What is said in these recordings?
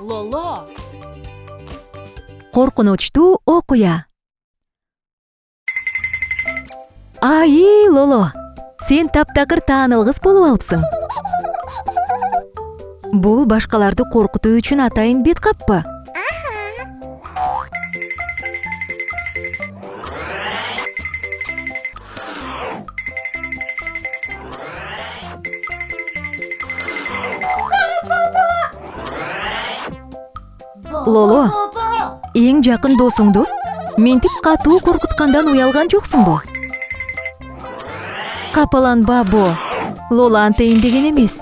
Лоло. Коркунучтуу окуя. Ай, Лоло, сен таптакыр таанылгыс болуп алыпсың. Бул башкаларды коркутуу үчүн атайын бет каппы? Лоло, эң жакын досуңду ментип катуу коркуткандан уялган жоксуңбу? Капаланба, Бо. Лоло антейин деген эмес.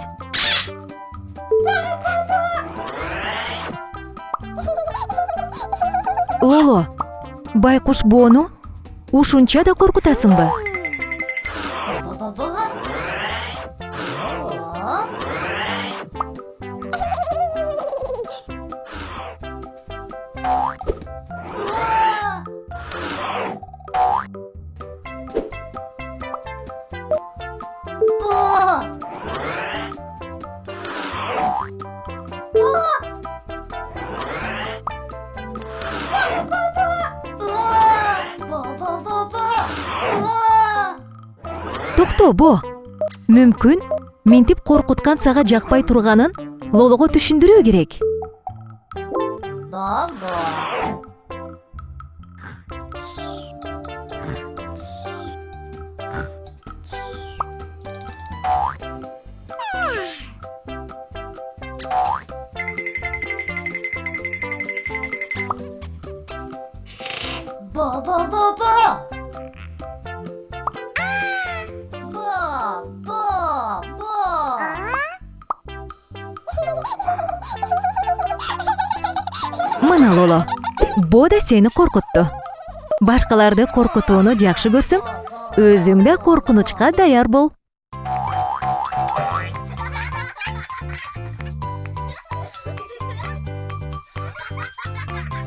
Лоло, байкуш Бону ушунча да коркутасыңбы? Токто, Бо. Мүмкүн ментип коркуткан сага жакпай турганын Лолого түшүндүрүү керек. Мына Лоло, Бо да сени коркутту. Башкаларды коркутууну жакшы көрсөң, өзүң да коркунучка даяр бол.